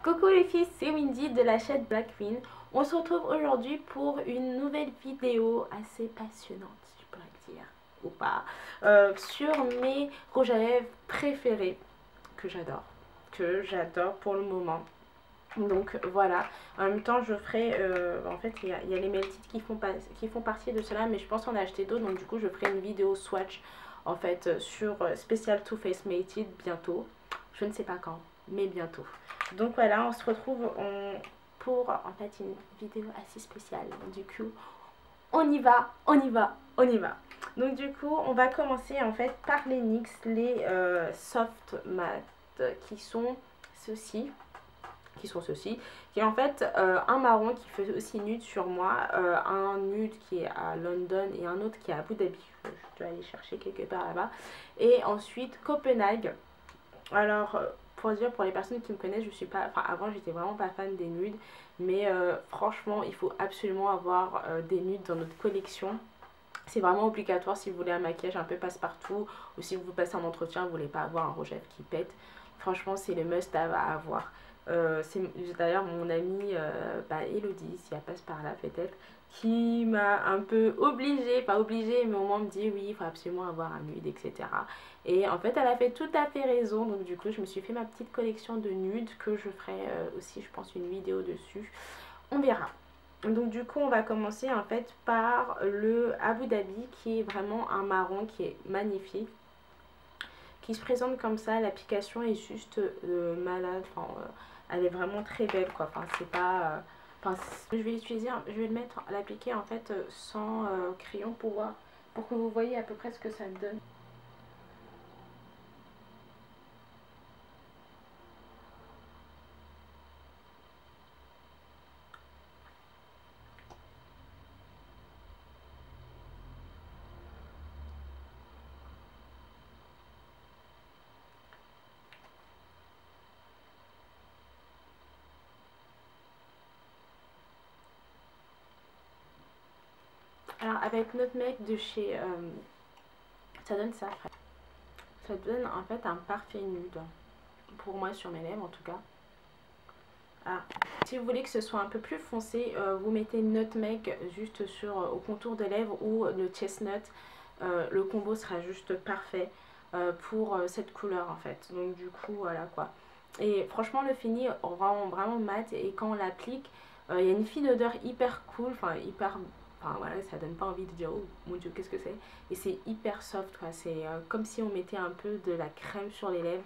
Coucou les filles, c'est Windy de la chaîne Black Queen. On se retrouve aujourd'hui pour une nouvelle vidéo assez passionnante, si je pourrais dire, ou pas, sur mes rouges à lèvres préférés que j'adore pour le moment. Donc voilà, en même temps je ferai, en fait il y a les Melted qui font partie de cela, mais je pense en acheter d'autres, donc du coup je ferai une vidéo swatch en fait sur spécial Too Faced Melted bientôt, je ne sais pas quand, mais bientôt. Donc voilà, on se retrouve pour en fait une vidéo assez spéciale, du coup on y va, on y va, on y va. Donc du coup on va commencer en fait par les NYX, les soft matte qui sont ceux-ci. Qui est en fait un marron qui fait aussi nude sur moi, un nude qui est à London et un autre qui est à Abu Dhabi, je dois aller chercher quelque part là-bas, et ensuite Copenhague. Alors pour dire, pour les personnes qui me connaissent, je suis pas, enfin avant j'étais vraiment pas fan des nudes, mais franchement il faut absolument avoir des nudes dans notre collection. C'est vraiment obligatoire si vous voulez un maquillage un peu passe-partout, ou si vous passez un entretien, vous voulez pas avoir un rouge à lèvres qui pète. Franchement, c'est le must à avoir. C'est d'ailleurs mon amie Elodie, si elle passe par là peut-être, qui m'a un peu obligée, pas obligée, mais au moins me dit oui, il faut absolument avoir un nude, etc. Et en fait, elle a fait tout à fait raison. Donc du coup, je me suis fait ma petite collection de nudes que je ferai aussi, je pense, une vidéo dessus. On verra. Donc du coup on va commencer en fait par le Abu Dhabi qui est vraiment un marron qui est magnifique, qui se présente comme ça. L'application est juste malade, enfin, elle est vraiment très belle quoi, enfin c'est pas... enfin, je vais utiliser, je vais le mettre, l'appliquer en fait sans crayon pour voir, pour que vous voyez à peu près ce que ça donne. Alors avec notre mec de chez... ça donne ça. Ça donne en fait un parfait nude. Pour moi sur mes lèvres en tout cas. Ah. Si vous voulez que ce soit un peu plus foncé, vous mettez Nutmeg juste sur, au contour des lèvres ou le Chestnut. Le combo sera juste parfait pour cette couleur en fait. Donc du coup voilà quoi. Et franchement le fini rend vraiment mat et quand on l'applique, il y a une fine odeur hyper cool, enfin hyper... Enfin voilà, ça donne pas envie de dire oh mon dieu qu'est-ce que c'est. Et c'est hyper soft quoi, c'est comme si on mettait un peu de la crème sur les lèvres.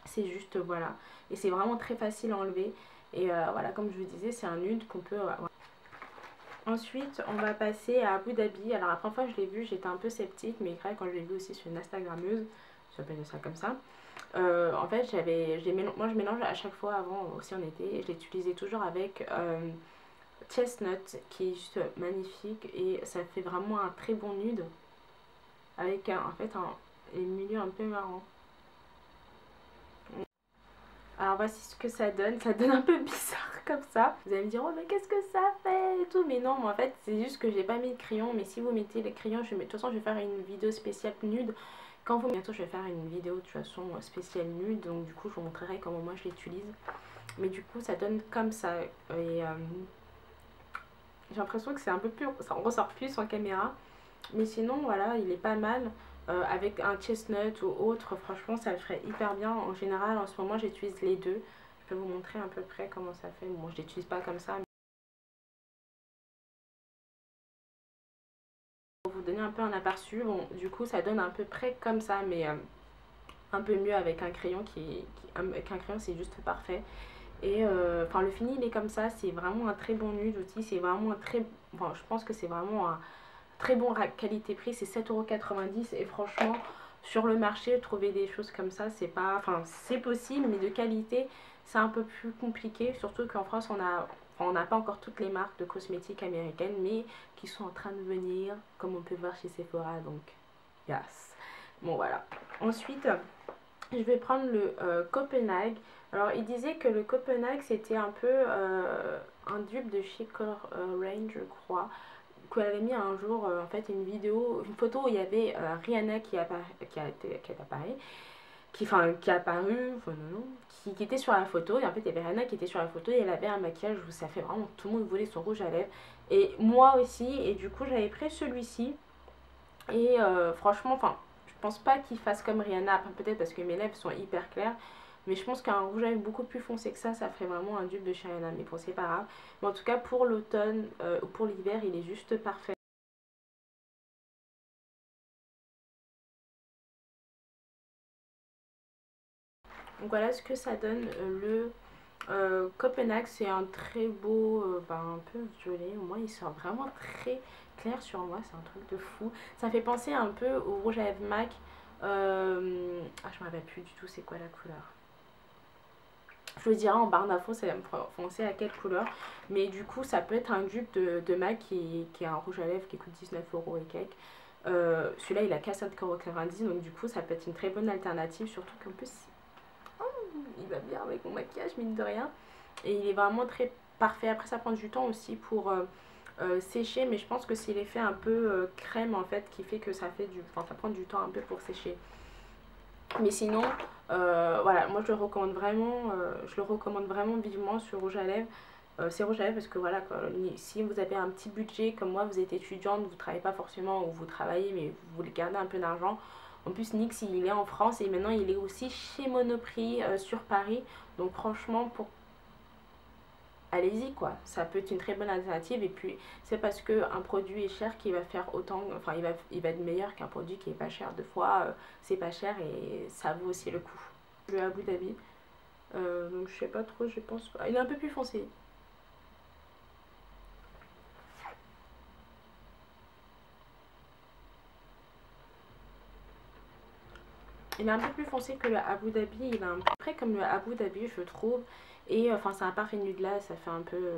C'est juste voilà, et c'est vraiment très facile à enlever. Et voilà, comme je vous disais, c'est un nude qu'on peut... voilà. Ensuite, on va passer à Abu Dhabi. Alors la première fois que je l'ai vu, j'étais un peu sceptique, mais quand je l'ai vu aussi sur une Instagrammeuse, je s'appelle ça comme ça. En fait, moi je mélange à chaque fois avant, aussi en été, et je l'utilisais toujours avec Chestnut, qui est juste magnifique, et ça fait vraiment un très bon nude, avec en fait un milieu un peu marrant. Alors voici ce que ça donne un peu bizarre comme ça. Vous allez me dire oh mais qu'est-ce que ça fait et tout, mais non mais en fait c'est juste que j'ai pas mis de crayon, mais si vous mettez les crayons, de toute façon je vais faire une vidéo spéciale nude. Bientôt je vais faire une vidéo de toute façon spéciale nude, donc du coup je vous montrerai comment moi je l'utilise. Mais du coup ça donne comme ça et j'ai l'impression que c'est un peu plus, ça ressort plus en caméra. Mais sinon voilà, il est pas mal. Avec un chestnut ou autre, franchement ça le ferait hyper bien. En général en ce moment j'utilise les deux. Je peux vous montrer à peu près comment ça fait. Bon, je l'utilise pas comme ça, mais pour vous donner un peu un aperçu. Bon, du coup ça donne à peu près comme ça, mais un peu mieux avec un crayon avec un crayon c'est juste parfait. Et enfin le fini il est comme ça, c'est vraiment un très bon nude aussi. C'est vraiment un très... Bon, je pense que c'est vraiment un très bon qualité-prix, c'est 7,90 € et franchement sur le marché trouver des choses comme ça c'est pas, enfin c'est possible mais de qualité c'est un peu plus compliqué, surtout qu'en France on n'a pas encore toutes les marques de cosmétiques américaines mais qui sont en train de venir comme on peut voir chez Sephora, donc yes. Bon voilà, ensuite je vais prendre le Copenhague. Alors il disait que le Copenhague c'était un peu un dupe de chez Color Range je crois, qu'elle avait mis un jour en fait une vidéo, une photo où il y avait Rihanna qui apparaît, qui est apparu, enfin non, non, qui était sur la photo. Et en fait, il y avait Rihanna qui était sur la photo et elle avait un maquillage où ça fait vraiment, tout le monde voulait son rouge à lèvres. Et moi aussi, et du coup, j'avais pris celui-ci. Et franchement, enfin, je pense pas qu'il fasse comme Rihanna, peut-être parce que mes lèvres sont hyper claires. Mais je pense qu'un rouge à lèvres beaucoup plus foncé que ça ferait vraiment un dupe de chez Rihanna. Mais bon, c'est pas grave. Mais en tout cas, pour l'automne ou pour l'hiver, il est juste parfait. Donc voilà ce que ça donne le Copenhague. C'est un très beau, un peu violet. Au moins, il sort vraiment très clair sur moi. C'est un truc de fou. Ça fait penser un peu au rouge à lèvres MAC. Je me rappelle plus du tout c'est quoi la couleur. Je vous dirai en barre d'infos, ça va me penser à quelle couleur. Mais du coup, ça peut être un dupe de MAC qui est un rouge à lèvres qui coûte 19 € et quelques. Celui-là, il a qu'à 5,90 €. Donc du coup, ça peut être une très bonne alternative. Surtout qu'en plus, il va bien avec mon maquillage, mine de rien. Et il est vraiment très parfait. Après, ça prend du temps aussi pour sécher. Mais je pense que c'est l'effet un peu crème, en fait, qui fait que ça fait ça prend du temps un peu pour sécher. Mais sinon, voilà, moi je le recommande vraiment vivement ce rouge à lèvres. C'est rouge à lèvres parce que voilà, quoi, si vous avez un petit budget, comme moi, vous êtes étudiante, vous ne travaillez pas forcément ou vous travaillez, mais vous voulez garder un peu d'argent. En plus, NYX, il est en France et maintenant il est aussi chez Monoprix sur Paris. Donc franchement, allez-y quoi, ça peut être une très bonne alternative. Et puis c'est parce qu'un produit est cher qu'il va faire autant, enfin il va être meilleur qu'un produit qui est pas cher. Deux fois c'est pas cher et ça vaut aussi le coup. Je vais à Abu Dhabi, donc je sais pas trop, je pense pas. Il est un peu plus foncé. Il est un peu plus foncé que le Abu Dhabi, il est un peu près comme le Abu Dhabi je trouve. Et enfin c'est un parfait nude là, ça fait un peu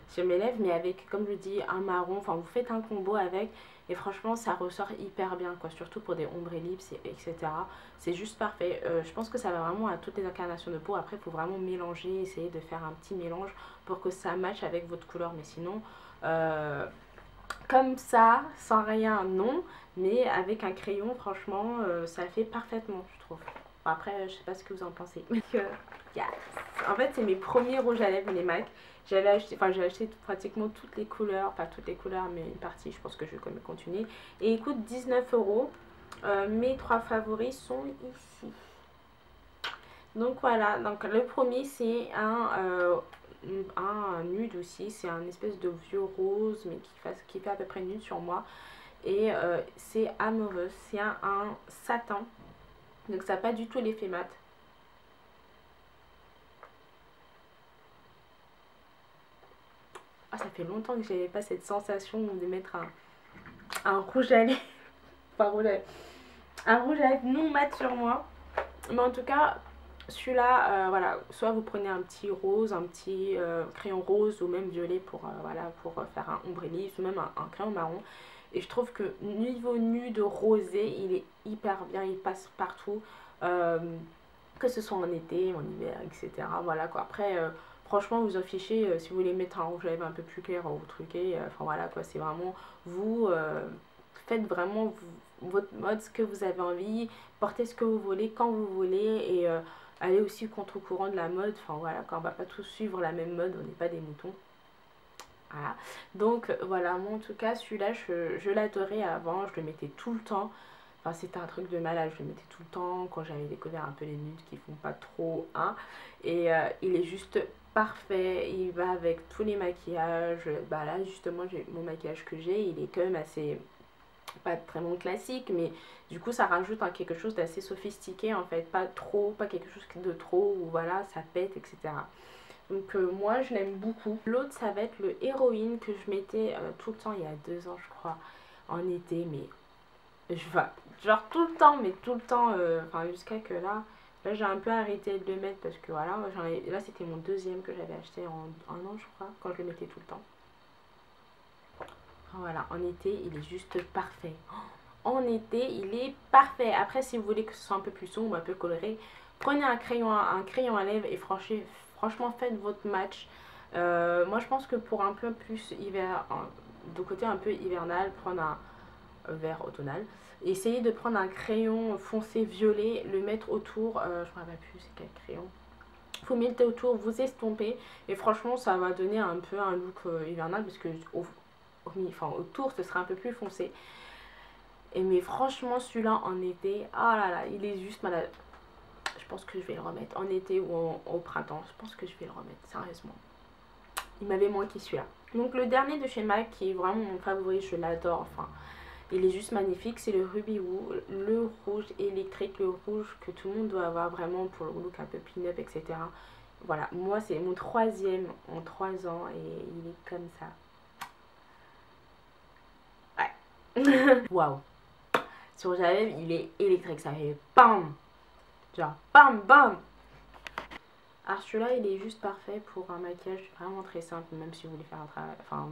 sur mes lèvres, mais avec comme je dis un marron, enfin vous faites un combo avec et franchement ça ressort hyper bien quoi, surtout pour des ombre lips etc. C'est juste parfait. Je pense que ça va vraiment à toutes les incarnations de peau. Après il faut vraiment mélanger, essayer de faire un petit mélange pour que ça matche avec votre couleur, mais sinon comme ça, sans rien, non. Mais avec un crayon, franchement, ça le fait parfaitement, je trouve. Bon, après, je sais pas ce que vous en pensez. Yes. En fait, c'est mes premiers rouges à lèvres, les MAC. J'ai acheté pratiquement toutes les couleurs. Pas toutes les couleurs, mais une partie, je pense que je vais quand même continuer. Et il coûte 19 €. Mes trois favoris sont ici. Donc voilà, donc le premier c'est un nude aussi, c'est un espèce de vieux rose mais qui fait à peu près nude sur moi. Et c'est amoureux, c'est un satin, donc ça n'a pas du tout l'effet mat. Ah, ça fait longtemps que j'avais pas cette sensation de mettre un rouge à lèvres, enfin un rouge à lèvres non mat sur moi. Mais en tout cas, celui-là, voilà, soit vous prenez un petit rose, un petit crayon rose ou même violet pour, voilà, pour faire un ombre lisse ou même un crayon marron. Et je trouve que niveau nude rosé, il est hyper bien, il passe partout, que ce soit en été, en hiver, etc. Voilà quoi. Après, franchement, vous en fichez, si vous voulez mettre un rouge à lèvres un peu plus clair ou truqué, enfin voilà quoi, c'est vraiment vous, faites vraiment votre mode, ce que vous avez envie, portez ce que vous voulez quand vous voulez et allez aussi contre-courant de la mode. Enfin voilà, quand on va pas tous suivre la même mode, on n'est pas des moutons. Voilà. Donc voilà, moi en tout cas, celui-là, je l'adorais avant, je le mettais tout le temps. Enfin, c'était un truc de malade, je le mettais tout le temps quand j'avais découvert un peu les nudes qui font pas trop un. Et il est juste parfait, il va avec tous les maquillages. Bah là, justement, mon maquillage que j'ai, il est quand même assez pas vraiment classique, mais du coup ça rajoute quelque chose d'assez sophistiqué en fait, pas trop, pas quelque chose de trop où voilà ça pète etc. Donc moi je l'aime beaucoup. L'autre ça va être le Héroïne que je mettais tout le temps il y a 2 ans je crois en été, mais genre tout le temps, mais tout le temps, enfin jusqu'à que là j'ai un peu arrêté de le mettre parce que voilà, là c'était mon deuxième que j'avais acheté en 1 an je crois, quand je le mettais tout le temps. Voilà, en été, il est juste parfait. En été, il est parfait. Après, si vous voulez que ce soit un peu plus sombre, un peu coloré, prenez un crayon à lèvres et franchement, faites votre match. Moi, je pense que pour un peu plus hiver, de côté un peu hivernal, prendre vert automnal. Essayez de prendre un crayon foncé violet, le mettre autour, je ne me rappelle plus c'est quel crayon. Vous mettez autour, vous estompez et franchement ça va donner un peu un look hivernal parce que autour ce sera un peu plus foncé. Et mais franchement celui-là en été, ah là là, il est juste malade. Je pense que je vais le remettre en été ou au printemps, je pense que je vais le remettre sérieusement. Il m'avait manqué celui-là. Donc le dernier de chez MAC qui est vraiment mon favori, je l'adore, enfin il est juste magnifique, c'est le Ruby Woo, le rouge électrique, le rouge que tout le monde doit avoir vraiment pour le look un peu pin-up, etc. Voilà, moi c'est mon troisième en 3 ans et il est comme ça. Ouais. Waouh. Sur rouge à lèvres, il est électrique, ça fait BAM. Genre BAM BAM. Alors celui-là, il est juste parfait pour un maquillage vraiment très simple, même si vous voulez faire un travail, enfin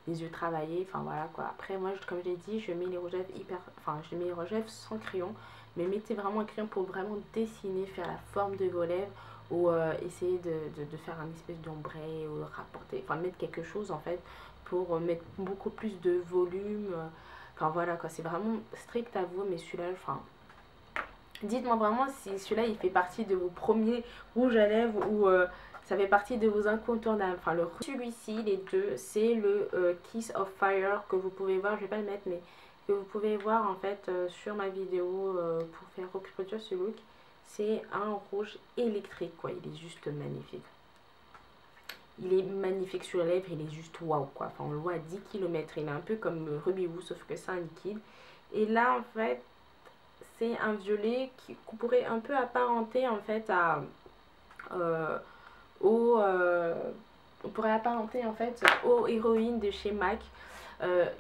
les yeux travaillés, enfin voilà quoi. Après moi, comme j'ai dit, je mets les rouges à lèvres je mets les rouges à lèvres sans crayon, mais mettez vraiment un crayon pour vraiment dessiner, faire la forme de vos lèvres ou essayer de faire un espèce d'ombré ou rapporter, enfin mettre quelque chose en fait pour mettre beaucoup plus de volume. Enfin voilà quoi, c'est vraiment strict à vous, mais celui-là, enfin dites-moi vraiment si celui-là il fait partie de vos premiers rouges à lèvres ou ça fait partie de vos incontournables. Enfin, celui-ci, les deux, c'est le Kiss of Fire que vous pouvez voir. Je vais pas le mettre, mais que vous pouvez voir en fait sur ma vidéo pour faire reproduire ce look. C'est un rouge électrique, quoi. Il est juste magnifique. Il est magnifique sur les lèvres, il est juste waouh, quoi. Enfin, on le voit à 10 km. Il est un peu comme Ruby Woo, sauf que c'est un liquide. Et là, en fait, c'est un violet qu'on pourrait un peu apparenter en fait à on pourrait apparenter en fait aux héroïnes de chez MAC.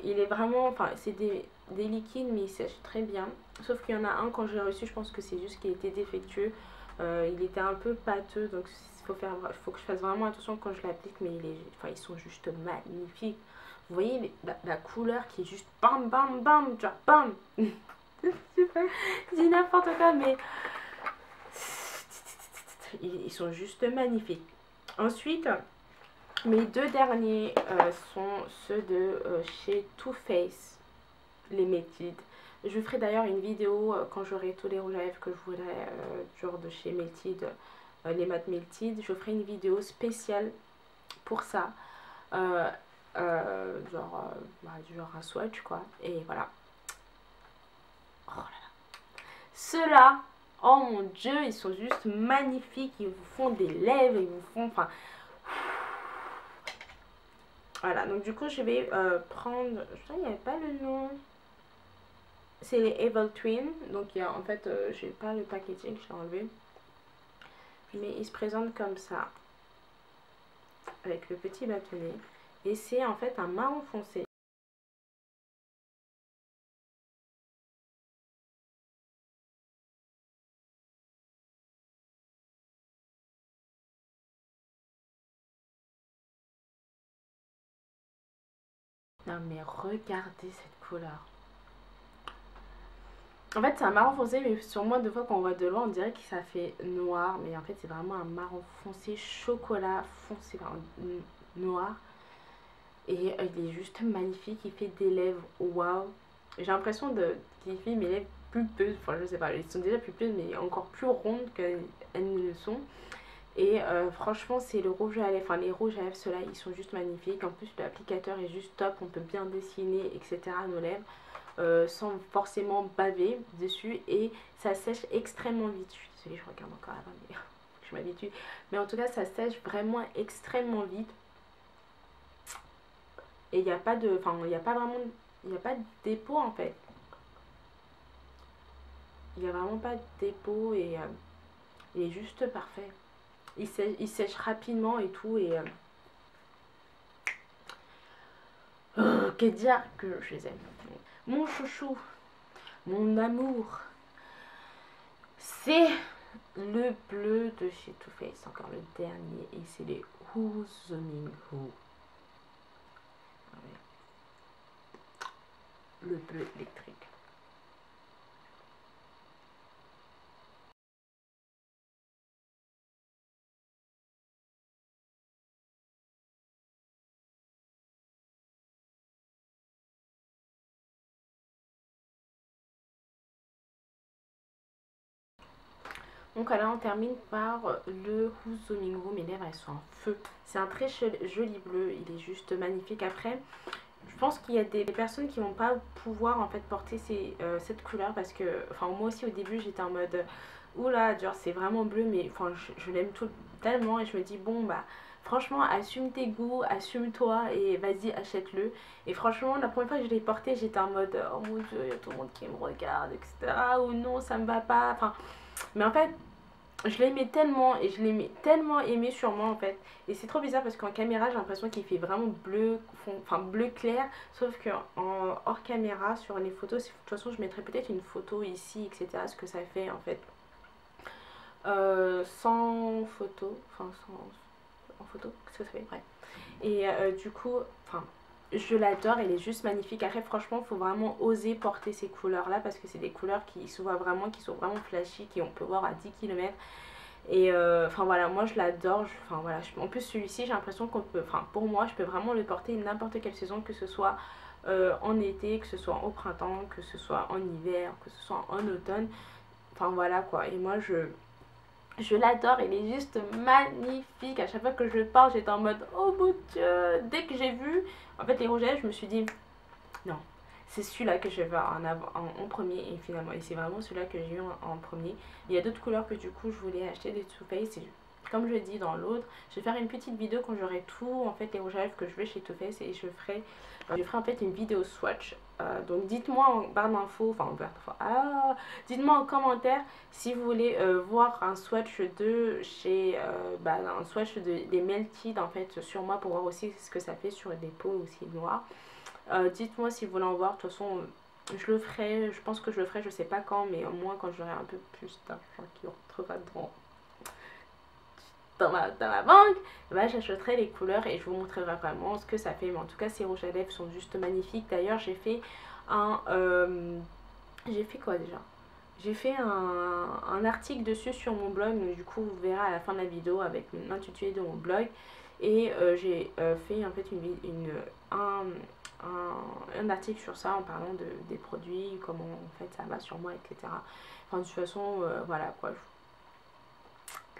Il est vraiment, enfin c'est des liquides mais il sèche très bien, sauf qu'il y en a un quand j'ai reçu, je pense que c'est juste qu'il était défectueux. Il était un peu pâteux, donc faut que je fasse vraiment attention quand je l'applique, mais ils sont juste magnifiques. Vous voyez la couleur qui est juste bam bam bam, genre bam. Super, je dis n'importe quoi, mais ils sont juste magnifiques. Ensuite, mes deux derniers sont ceux de chez Too Faced, les Melted. Je ferai d'ailleurs une vidéo quand j'aurai tous les rouges à lèvres que je voudrais, genre de chez Melted, les mat Melted. Je ferai une vidéo spéciale pour ça. Du genre un swatch quoi. Et voilà. Oh là là. Ceux-là, oh mon dieu, ils sont juste magnifiques. Ils vous font des lèvres, ils vous font... Enfin, voilà, donc du coup, je vais prendre... Je il n'y avait pas le nom. C'est les Evil Twin. Donc, il y a, en fait, j'ai pas le packaging, je l'ai enlevé. Mais ils se présentent comme ça. Avec le petit bâtonnet. Et c'est en fait un marron foncé. Non mais regardez cette couleur. En fait c'est un marron foncé mais sur moi deux fois quand on voit de loin on dirait que ça fait noir. Mais en fait c'est vraiment un marron foncé chocolat foncé, enfin, noir. Et il est juste magnifique, il fait des lèvres waouh. J'ai l'impression qu'il fait mes lèvres pulpeuses, enfin je sais pas, elles sont déjà pulpeuses mais encore plus rondes qu'elles ne le sont. Et franchement c'est le rouge à lèvres, enfin les rouges à lèvres ceux-là ils sont juste magnifiques. En plus l'applicateur est juste top, on peut bien dessiner etc nos lèvres sans forcément baver dessus. Et ça sèche extrêmement vite. Je suis désolée je regarde encore avant mais je m'habitue. Mais en tout cas ça sèche vraiment extrêmement vite. Et il n'y a pas de... Enfin il n'y a pas vraiment... Il n'y a pas de dépôt en fait. Il n'y a vraiment pas de dépôt et il est juste parfait. Il sèche rapidement et tout et... que dire que je les aime. Mon chouchou, mon amour, c'est le bleu de chez Too Faced, encore le dernier, et c'est les Who's Zooming Who. Le bleu électrique. Donc là on termine par le Who's Zooming Room. Mes lèvres elles sont en feu. C'est un très joli bleu, il est juste magnifique. Après je pense qu'il y a des personnes qui vont pas pouvoir en fait porter cette couleur parce que, enfin moi aussi au début j'étais en mode oula, genre c'est vraiment bleu, mais enfin je l'aime tellement et je me dis bon bah franchement assume tes goûts, assume-toi et vas-y achète-le. Et franchement la première fois que je l'ai porté j'étais en mode oh mon dieu, il y a tout le monde qui me regarde, etc. Ou non ça me va pas, enfin mais en fait je l'aimais tellement et je l'aimais tellement aimé sur moi en fait. Et c'est trop bizarre parce qu'en caméra j'ai l'impression qu'il fait vraiment bleu, enfin bleu clair. Sauf que hors caméra sur les photos, de toute façon je mettrai peut-être une photo ici etc. Ce que ça fait en fait. Sans photo, enfin sans en photo, ce que ça fait, bref. Et du coup, enfin je l'adore, elle est juste magnifique. Après franchement faut vraiment oser porter ces couleurs là parce que c'est des couleurs qui se voient vraiment, qui sont vraiment flashy, qui on peut voir à 10 km. Et enfin voilà, moi je l'adore. Enfin voilà, en plus celui-ci j'ai l'impression qu'on peut, enfin pour moi je peux vraiment le porter n'importe quelle saison, que ce soit en été, que ce soit au printemps, que ce soit en hiver, que ce soit en automne. Enfin voilà quoi, et moi je l'adore, il est juste magnifique. À chaque fois que je le porte j'étais en mode oh mon dieu. Dès que j'ai vu en fait les rouges à lèvres je me suis dit non, c'est celui-là que je vais en premier. Et finalement, et c'est vraiment celui-là que j'ai eu en premier. Il y a d'autres couleurs que du coup je voulais acheter des Too Faced. Comme je dis dans l'autre, je vais faire une petite vidéo quand j'aurai tout en fait les rouges à lèvres que je veux chez Too Faced. Et je ferai en fait une vidéo swatch. Donc dites-moi en barre d'infos, enfin en barre d'infos, dites-moi en commentaire si vous voulez voir un swatch de chez, un swatch des Melted en fait sur moi pour voir aussi ce que ça fait sur des peaux aussi noires. Dites-moi si vous voulez en voir. De toute façon je le ferai, je pense que je le ferai, je sais pas quand, mais au moins quand j'aurai un peu plus d'argent qui rentrera dans ma banque, bah, j'achèterai les couleurs et je vous montrerai vraiment ce que ça fait. Mais en tout cas ces rouges à lèvres sont juste magnifiques. D'ailleurs j'ai fait j'ai fait quoi déjà, j'ai fait un article dessus sur mon blog, donc du coup vous verrez à la fin de la vidéo avec l'intitulé de mon blog. Et j'ai fait en fait un article sur ça en parlant des produits, comment en fait ça va sur moi, etc. Enfin de toute façon voilà quoi,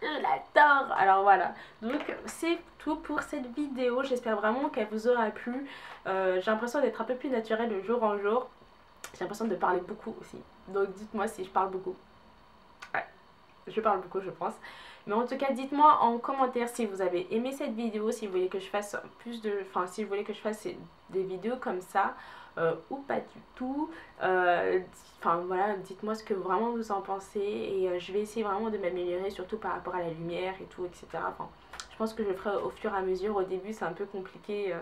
je l'adore. Alors voilà, donc c'est tout pour cette vidéo, j'espère vraiment qu'elle vous aura plu. J'ai l'impression d'être un peu plus naturelle de jour en jour, j'ai l'impression de parler beaucoup aussi, donc dites-moi si je parle beaucoup. Ouais, je parle beaucoup je pense. Mais en tout cas dites-moi en commentaire si vous avez aimé cette vidéo, si vous voulez que je fasse plus de, enfin si vous voulez que je fasse des vidéos comme ça ou pas du tout. Enfin voilà, dites-moi ce que vraiment vous en pensez et je vais essayer vraiment de m'améliorer, surtout par rapport à la lumière et tout, etc. Enfin je pense que je le ferai au fur et à mesure. Au début c'est un peu compliqué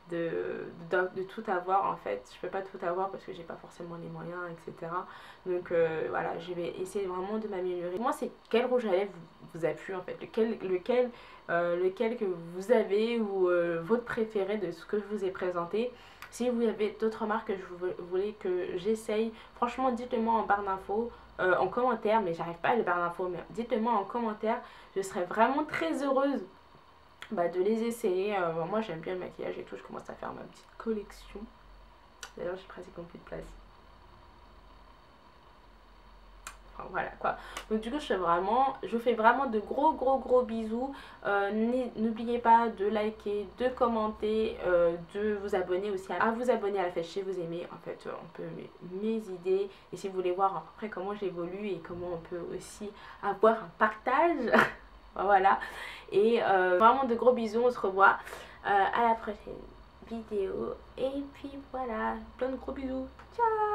de tout avoir en fait, je peux pas tout avoir parce que j'ai pas forcément les moyens, etc. Donc voilà, je vais essayer vraiment de m'améliorer. Moi c'est quel rouge à lèvres vous a plu en fait, lequel que vous avez ou votre préféré de ce que je vous ai présenté. Si vous avez d'autres marques que vous voulez que j'essaye, franchement dites-le moi en barre d'infos, en commentaire, mais j'arrive pas à le barre d'infos, mais dites-le moi en commentaire, je serais vraiment très heureuse de les essayer. Moi j'aime bien le maquillage et tout, je commence à faire ma petite collection. D'ailleurs j'ai pratiquement plus de place. Enfin voilà quoi. Donc du coup je vous fais vraiment de gros bisous. N'oubliez pas de liker, de commenter, de vous abonner aussi à vous abonner à la chaîne si vous aimez en fait un peu mes idées. Et si vous voulez voir à peu près comment j'évolue et comment on peut aussi avoir un partage. Voilà, et vraiment de gros bisous, on se revoit à la prochaine vidéo et puis voilà, plein de gros bisous, ciao.